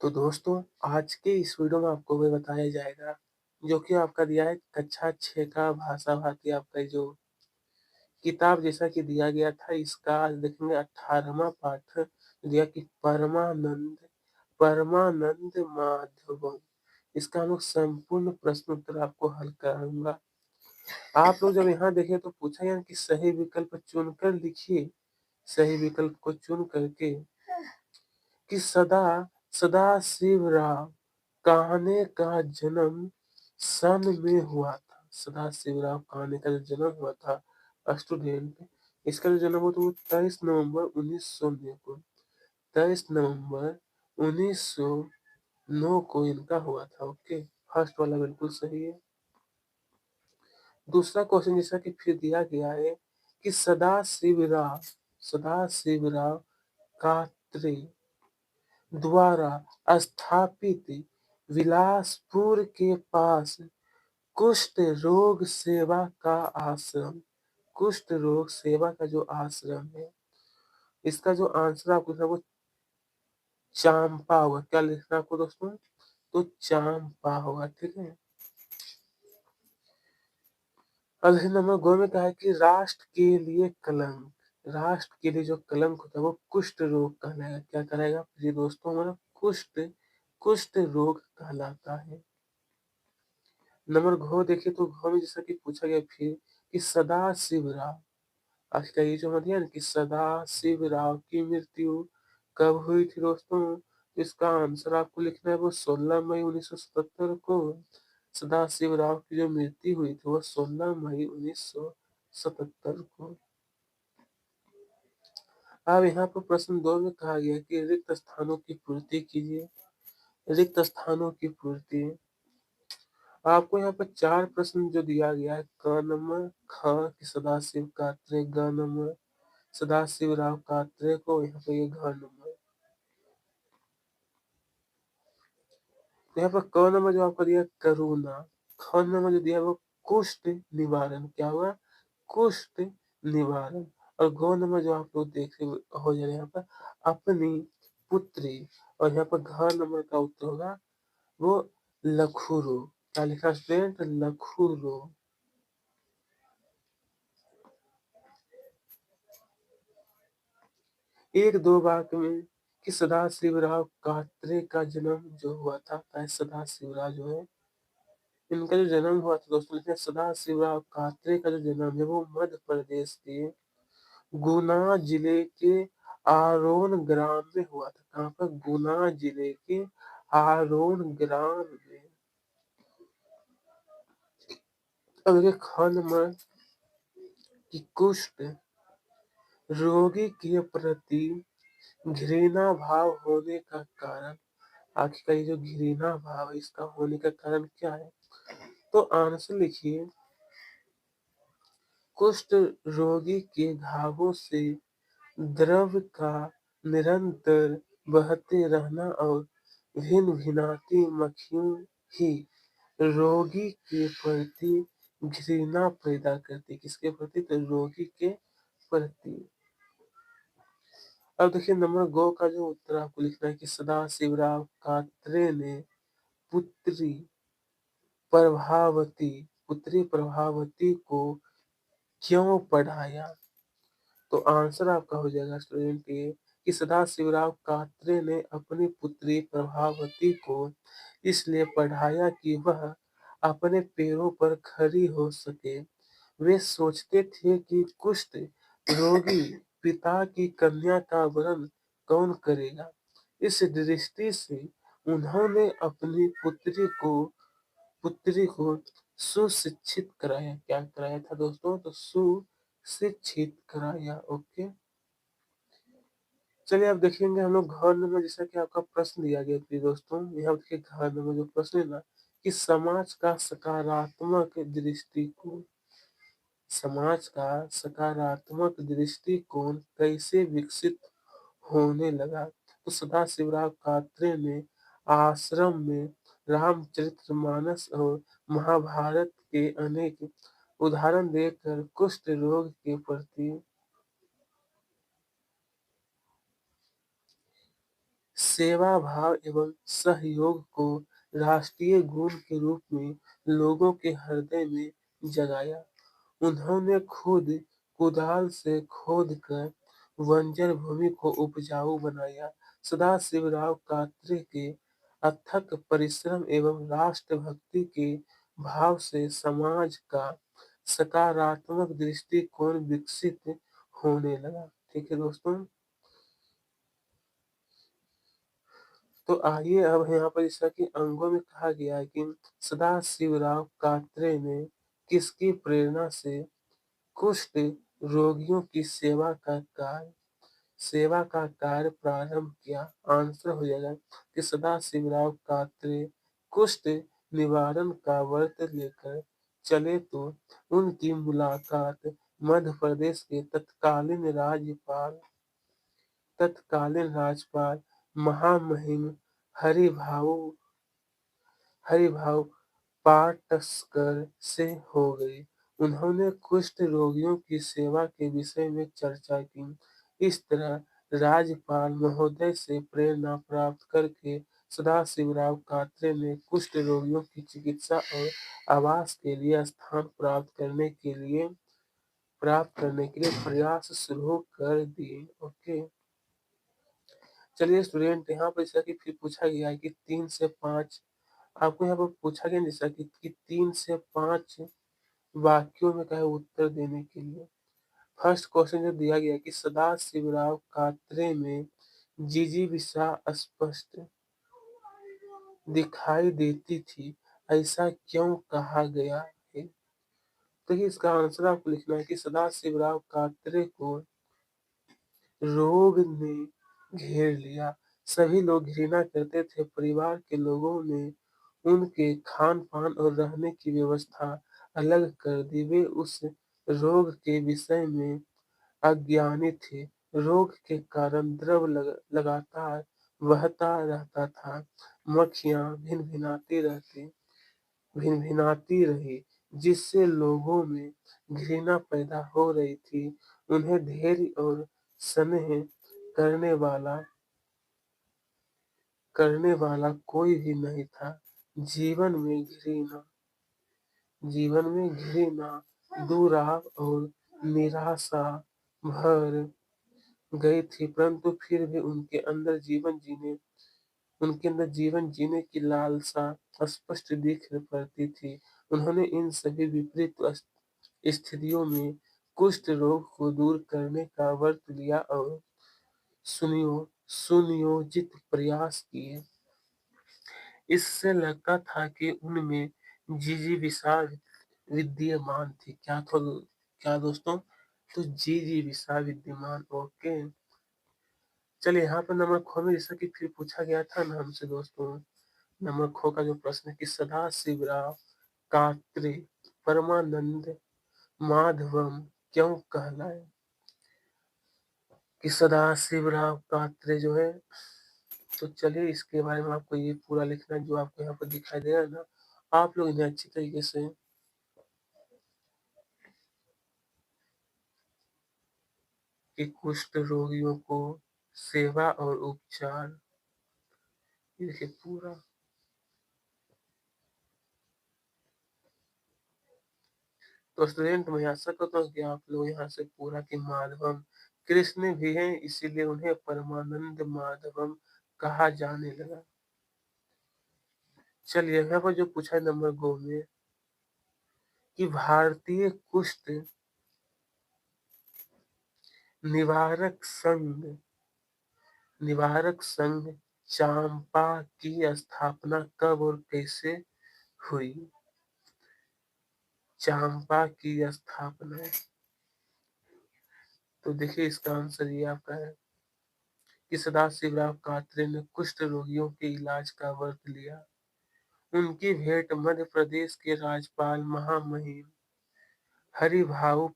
तो दोस्तों, आज के इस वीडियो में आपको वो बताया जाएगा, जो कि आपका दिया है कक्षा 6 का भाषा भारती आपका जो किताब जैसा कि दिया गया था, इसका आज देखेंगे 18वां पाठ दिया कि परमानंद परमानंद माधवम। इसका हम लोग संपूर्ण प्रश्न उत्तर आपको हल कराऊँगा। आप लोग जब यहाँ देखें तो पूछा गया कि सही विकल्प चुनकर लिखिए। सही विकल्प को चुन करके कि सदाशिवराव कान्हे का जन्म सन में हुआ था। सदाशिवराव कान्हे का जो जन्म हुआ था स्टूडेंट, इसका जो जन्म हुआ था वो 23 नवंबर 1909 को 23 नवंबर 1909 को इनका हुआ था। ओके, फर्स्ट वाला बिल्कुल सही है। दूसरा क्वेश्चन जैसा कि फिर दिया गया है कि सदाशिवराव कात्रे द्वारा स्थापित बिलासपुर के पास कुष्ठ रोग सेवा का आश्रम, कुष्ठ रोग सेवा का जो आश्रम है, इसका जो आंसर आपको लिखना है वो चांपा होगा। क्या लिखना है आपको दोस्तों? तो चांपा होगा, ठीक है। अगले नंबर गो में कहा है कि राष्ट्र के लिए कलंक, राष्ट्र के लिए जो कलंक होता है वो कुष्ठ रोग कहलाएगा। क्या कहलाएगा प्रिय दोस्तों? हमारा कुष्ठ कुष्ठ रोग कहलाता है। नंबर घ देखिए तो घ में जैसा कि पूछा गया फिर कि सदा शिवराव, आखिर का ये जो हमारा दिया ना कि सदा शिवराव की मृत्यु कब हुई थी दोस्तों? तो इसका आंसर आपको लिखना है वो 16 मई 1977 को सदा शिवराव की जो मृत्यु हुई थी वो 16 मई 1977 को। अब यहाँ पर प्रश्न 2 में कहा गया कि रिक्त स्थानों की पूर्ति कीजिए। रिक्त स्थानों की पूर्ति, आपको यहाँ पर 4 प्रश्न जो दिया गया है, क नंबर, ख कि सदाशिव कात्रे, ग नंबर सदाशिवराव कात्रे को, यहाँ पे ये घ नंबर। तो यहाँ पर क नंबर जो आपको दिया करुणा, ख नंबर जो दिया है वो कुष्ठ निवारण। क्या हुआ? कुष्ठ निवारण। और गौ नंबर जो आप लोग देख रहे हो जा रहे हैं यहाँ पर अपनी पुत्री। और यहाँ पर घ नंबर का उत्तर होगा वो लघु रोग। क्या लिखा स्टूडेंट? लघु रोग। एक दो वाक्य में कि सदाशिवराव कात्रे का जन्म जो हुआ था, सदाशिवराव जो है इनका जो जन्म हुआ था दोस्तों, लिखते हैं सदाशिवराव कात्रे का जो जन्म है वो मध्य प्रदेश के गुना जिले के आरोन ग्राम में हुआ था। कहाँ पर? गुना जिले के आरोन ग्राम में। अब देखिए ख नंबर कि कुष्ठ रोगी के प्रति घृणा भाव होने का कारण, आखिर का ये जो घृणा भाव है इसका होने का कारण क्या है? तो आंसर लिखिए, कुष्ठ रोगी के घावों से द्रव का निरंतर बहते रहना और भिनभिनाती मक्खियों ही रोगी के प्रति घृणा पैदा करती। किसके प्रति? तो रोगी के प्रति। अब देखिए नंबर गो का जो उत्तर आपको लिखना है कि सदाशिवराव कात्रे ने पुत्री प्रभावती पुत्री प्रभावती को क्यों पढ़ाया? तो आंसर आपका हो जाएगा स्टूडेंट ये कि सदाशिवराव कात्रे ने अपनी पुत्री प्रभावती को इसलिए पढ़ाया कि वह अपने पैरों पर खड़ी हो सके। वे सोचते थे कि कुष्ठ रोगी पिता की कन्या का वरण कौन करेगा। इस दृष्टि से उन्होंने अपनी पुत्री को सुशिक्षित कराया। क्या कराया था दोस्तों? तो सुशिक्षित कराया। ओके, चलिए अब देखेंगे हम लोग घर नंबर, जैसा कि आपका प्रश्न दिया गया प्रिय दोस्तों। यहाँ देखिए घर नंबर जो प्रश्न है ना कि समाज का सकारात्मक दृष्टिकोण, समाज का सकारात्मक दृष्टिकोण कैसे विकसित होने लगा? तो सदाशिवराव कात्रे ने आश्रम में रामचरितमानस और महाभारत के अनेक उदाहरण देकर कुष्ठ रोग के प्रति सेवा भाव एवं सहयोग को राष्ट्रीय गुण के रूप में लोगों के हृदय में जगाया। उन्होंने खुद कुदाल से खोदकर बंजर भूमि को उपजाऊ बनाया। सदाशिवराव कात्रे के अथक परिश्रम एवं राष्ट्रभक्ति के भाव से समाज का सकारात्मक दृष्टिकोण विकसित होने लगा। ठीक है दोस्तों, तो आइए अब यहाँ पर इसका कि अंगों में कहा गया है कि सदाशिवराव कात्रे ने किसकी प्रेरणा से कुष्ठ रोगियों की सेवा का कार्य प्रारंभ किया। आंसर हो जाएगा कि सदाशिवराव कात्रे कुष्ठ निवारण का व्रत लेकर चले तो उनकी मुलाकात मध्य प्रदेश के तत्कालीन राज्यपाल महामहिम हरिभाऊ हरिभाऊ पाटस्कर से हो गई। उन्होंने कुष्ठ रोगियों की सेवा के विषय में चर्चा की। इस तरह राज्यपाल महोदय से प्रेरणा प्राप्त करके सदाशिवराव कात्रे ने कुष्ठ रोगियों की चिकित्सा और आवास के लिए स्थान प्राप्त करने के लिए प्रयास शुरू कर दिए। ओके, चलिए स्टूडेंट, यहाँ पर जैसा कि फिर पूछा गया है कि 3 से 5, आपको यहाँ पर पूछा गया जैसा कि 3 से 5 वाक्यों में क्या है उत्तर देने के लिए। फर्स्ट क्वेश्चन जो दिया गया है कि सदाशिवराव कात्रे में जिजीविषा स्पष्ट दिखाई देती थी, ऐसा क्यों कहा गया है? तो इसका आंसर आपको लिखना है कि सदाशिवराव कात्रे को रोग ने घेर लिया। सभी लोग घृणा करते थे। परिवार के लोगों ने उनके खान पान और रहने की व्यवस्था अलग कर दी। वे उस रोग के विषय में अज्ञानी थे। रोग के कारण द्रव लगातार बहता रहता था। मक्खियां भिनभिनाती रही, जिससे लोगों में घृणा पैदा हो रही थी। उन्हें धैर्य और स्नेह करने वाला करने वाला कोई भी नहीं था। जीवन में घृणा, दुराव और निराशा भर गई थी, परंतु फिर भी उनके अंदर जीवन जीने की लालसा स्पष्ट दिख पड़ती थी। उन्होंने इन सभी विपरीत स्थितियों में कुष्ठ रोग को दूर करने का व्रत लिया और सुनियोजित प्रयास किए। इससे लगता था कि उनमें जिजीविषा विद्यमान थी। क्या दोस्तों? तो जिजीविषा विद्यमान। ओके, चलिए यहाँ पर नंबर खो में जैसा कि फिर पूछा गया था ना हमसे दोस्तों, नंबर खो का जो प्रश्न है कि सदाशिवराव कात्रे परमानंद माधवम क्यों कहलाए? कि सदाशिवराव कात्रे जो है, तो चलिए इसके बारे में आपको ये पूरा लिखना है जो आपको यहाँ पर दिखाई दे रहा है ना। आप लोग इन्हें अच्छी तरीके से कि कुष्ठ रोगियों को सेवा और उपचार, ये देखिए पूरा। तो स्टूडेंट, मैं आशा करता हूँ कि आप लोग यहाँ से पूरा कि माधवम कृष्ण भी हैं, इसीलिए उन्हें परमानंद माधवम कहा जाने लगा। चलिए यहाँ पर जो पूछा है नंबर 2 में कि भारतीय कुष्ठ निवारक संघ चांपा की स्थापना कब और कैसे हुई? चांपा की स्थापना, तो देखिए इसका आंसर ये आपका है कि सदाशिवराव कात्रे ने कुष्ठ रोगियों के इलाज का व्रत लिया। उनकी भेंट मध्य प्रदेश के राज्यपाल महामहिम हरिभाऊ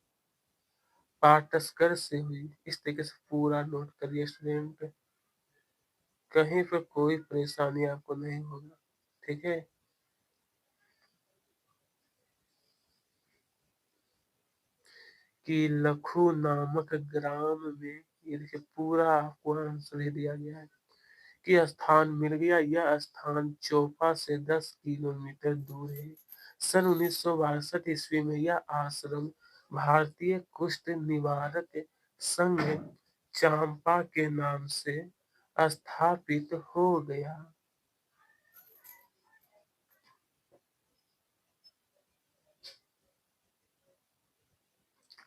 पाटस्कर से हुई। इस तरीके से पूरा नोट करिए स्टूडेंट, कहीं पर कोई परेशानी आपको नहीं होगा। ठीक है, कि लखू नामक ग्राम में, ये देखिए पूरा आपको आंसर ही दिया गया है कि स्थान मिल गया। यह स्थान चोपा से 10 किलोमीटर दूर है। सन 1962 ईस्वी में यह आश्रम भारतीय कुष्ठ निवारक संघ चांपा के नाम से स्थापित हो गया।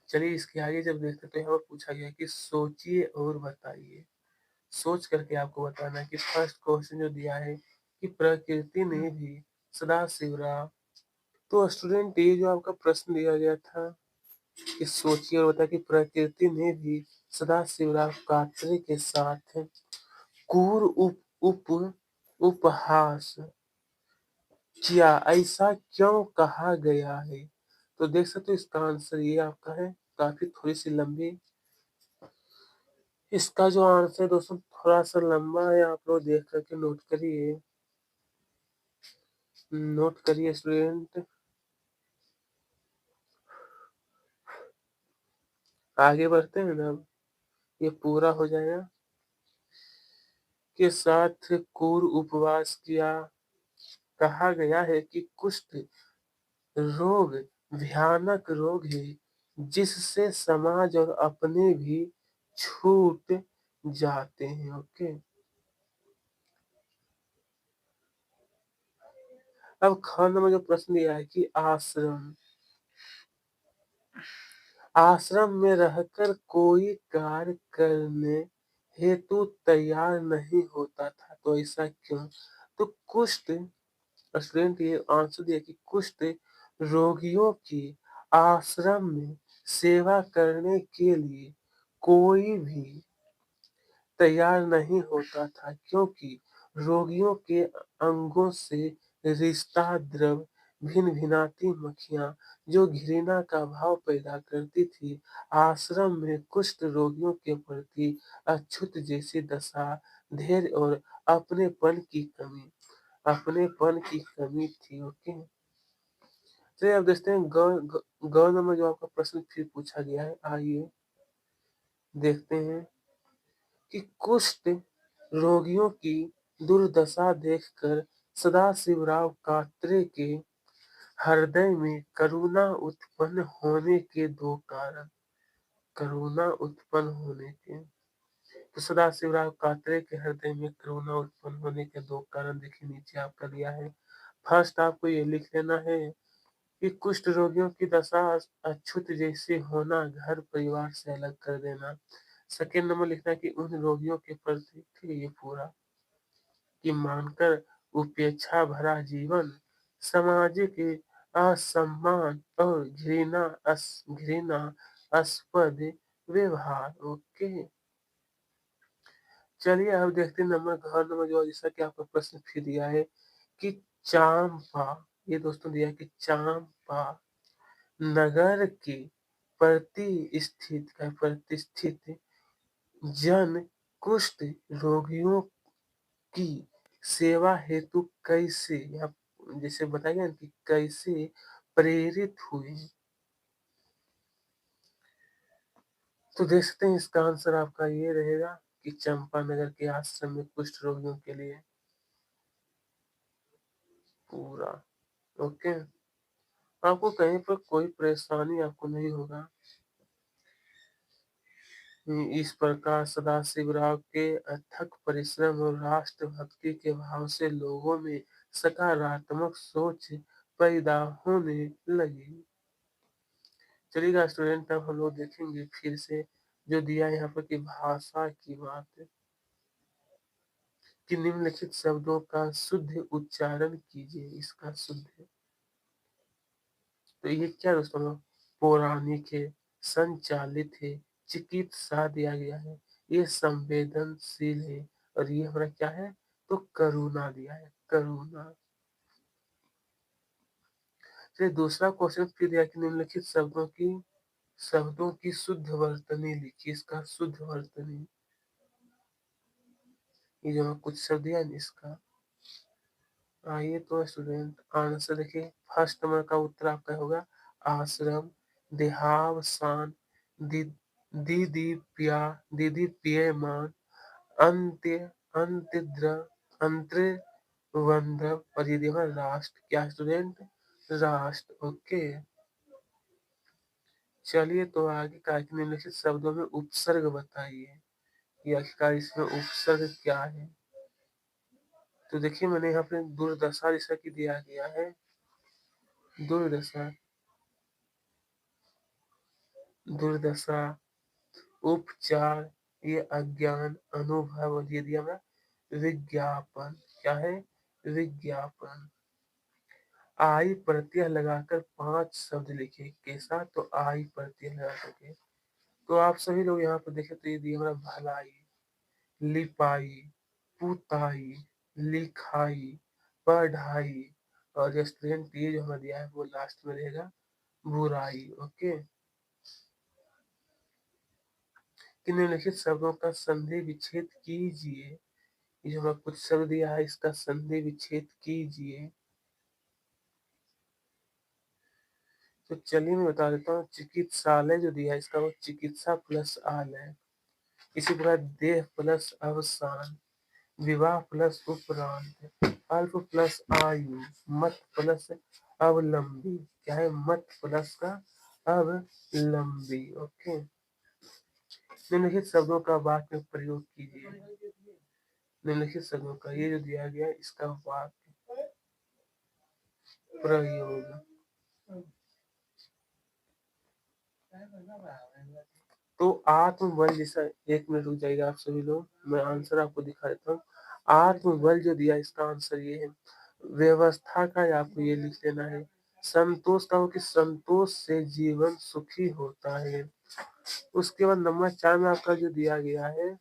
चलिए इसके आगे जब देखते तो यहाँ पर पूछा गया कि सोचिए और बताइए। सोच करके आपको बताना है कि फर्स्ट क्वेश्चन जो दिया है कि प्रकृति ने भी सदा शिवराव। तो स्टूडेंट ये जो आपका प्रश्न दिया गया था कि सोचिए और बताइए कि प्रकृति ने भी सदा शिवराव कात्रे के साथ क्रूर उपहास किया, ऐसा क्यों कहा गया है? तो देख सकते हो इसका आंसर ये आपका है, काफी थोड़ी सी लंबी। इसका जो आंसर है दोस्तों थोड़ा सा लंबा है, आप लोग देख करके नोट करिए, नोट करिए स्टूडेंट। आगे बढ़ते हैं ना, ये पूरा हो जाएगा। के साथ क्रूर उपवास किया, कहा गया है कि कुष्ठ रोग भयानक रोग है जिससे समाज और अपने भी छूट जाते हैं। ओके, अब ख नंबर जो प्रश्न दिया है कि आश्रम, आश्रम में रहकर कोई कार्य करने हेतु तैयार नहीं होता था, तो ऐसा क्यों? तो कुष्ठ, स्टूडेंट ये आंसर दिया कि कुष्ठ रोगियों की आश्रम में सेवा करने के लिए कोई भी तैयार नहीं होता था, क्योंकि रोगियों के अंगों से रिश्ता द्रव भिन भिनाती मक्खियां जो घृणा का भाव पैदा करती थी। आश्रम में कुष्ठ रोगियों के प्रति अछूत जैसी दशा, धैर्य और अपनेपन की कमी, अपनेपन की कमी थी। ओके, चलिए अब देखते हैं गौ नंबर जो आपका प्रश्न फिर पूछा गया है, आइए देखते हैं कि कुष्ठ रोगियों की दुर्दशा देखकर सदाशिवराव कात्रे के हृदय में करुणा उत्पन्न होने के दो कारण, करुणा उत्पन्न होने के, तो सदाशिवराव कात्रे के हृदय में करुणा उत्पन्न होने के दो कारण देखिए नीचे आपका दिया है। फर्स्ट आपको ये लिख लेना है कि कुष्ठ रोगियों की दशा अछूत जैसे होना, घर परिवार से अलग कर देना। सेकेंड नंबर लिखना है कि उन रोगियों के प्रति, ठीक है ये पूरा, कि मानकर उपेक्षा भरा जीवन, सामाजिक असम्मान और घृणास्पद व्यवहार। ओके, चलिए अब देखते हैं नंबर घर नंबर जो जैसा कि आपका प्रश्न फिर दिया है कि चांपा, ये दोस्तों दिया है कि चांपा नगर के प्रतिष्ठित जन कुष्ठ रोगियों की सेवा हेतु कैसे, या जैसे बताइए कि कैसे प्रेरित हुए। तो देख सकते हैं इसका आंसर आपका ये रहेगा कि चंपानगर के आश्रम में कुष्ठ रोगियों के लिए पूरा। ओके, आपको कहीं पर कोई परेशानी आपको नहीं होगा। इस प्रकार सदाशिवराव के अथक परिश्रम और राष्ट्रभक्ति के भाव से लोगों में सकारात्मक सोच पैदा होने लगी। चलिएगा स्टूडेंट, अब हम लोग देखेंगे फिर से जो दिया है यहाँ पर कि भाषा की बात है कि निम्नलिखित शब्दों का शुद्ध उच्चारण कीजिए। इसका शुद्ध, तो ये क्या दोस्तों, पौराणिक है, संचालित है, चिकित्सा दिया गया है, ये संवेदनशील है, और ये हमारा क्या है, तो करुणा दिया है, करुणा। फिर दूसरा क्वेश्चन फिर दिया कि निम्नलिखित शब्दों की शुद्ध वर्तनी लिखिए। इसका शुद्ध वर्तनी, ये जो कुछ शब्द दिया है इसका, आइए तो स्टूडेंट आंसर देखिए। फर्स्ट नंबर का उत्तर आपका होगा आश्रम, देहावसान, दि- दीदीप्यमान, अंत्य, अंत्य अंतर्वंध्य परिधिमा राष्ट्र। क्या स्टूडेंट? राष्ट्र। ओके, चलिए तो आगे का निम्नलिखित शब्दों में उपसर्ग बताइए कि आखिरकार इसमें उपसर्ग क्या है। तो देखिए मैंने यहाँ पे दुर्दशा जैसा कि दिया गया है, दुर्दशा, दुर्दशा, उपचार, ये अज्ञान, अनुभव, और ये दिया हुआ विज्ञापन। क्या है? विज्ञापन। आई प्रत्यय लगाकर 5 शब्द लिखे। कैसा? तो आई प्रत्यय लगा करके। तो आप सभी लोग यहाँ पर देखें तो ये दिया हमारा भलाई, लिपाई, पुताई, लिखाई, पढ़ाई, और रेस्टोरेंट ये जो हमें दिया है वो लास्ट में रहेगा बुराई। ओके, कि निम्नलिखित शब्दों का संधि विच्छेद कीजिए। ये जो हमें कुछ शब्द दिया है इसका संधि विच्छेद कीजिए। तो चलिए मैं बता देता हूँ। चिकित्सालय जो दिया है इसका वो चिकित्सा प्लस आलय, इसी प्रकार देह प्लस अवसान, विवाह प्लस उपरांत, अल्प प्लस आयु, मत प्लस अवलंबी। क्या है? मत प्लस का अवलंबी। ओके, निम्नलिखित शब्दों का वाक्य में प्रयोग कीजिए। निम्नलिखित शब्दों का ये जो दिया गया है इसका वाक्य प्रयोग। तो आत्मबल जैसा, एक मिनट रुक जाइएगा आप सभी लोग, मैं आंसर आपको दिखा देता हूँ। आत्मबल जो दिया इसका आंसर ये है। व्यवस्था का आपको ये लिख लेना है। संतोष का हो कि संतोष से जीवन सुखी होता है। उसके बाद नंबर 4 में आपका जो दिया गया है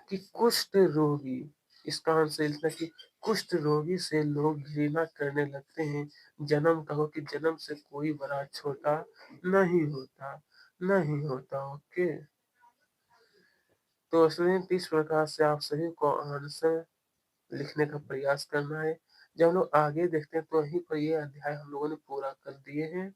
कि कुष्ठ रोगी, इसका आंसर लिखना कि कुष्ठ रोगी से लोग घृणा करने लगते हैं। जन्म का हो कि जन्म से कोई बड़ा छोटा नहीं होता, नहीं होता। ओके, तो स्टूडेंट इस प्रकार से आप सभी को आंसर लिखने का प्रयास करना है। जब हम लोग आगे देखते हैं तो वहीं पर ये अध्याय हम लोगों ने पूरा कर दिए हैं।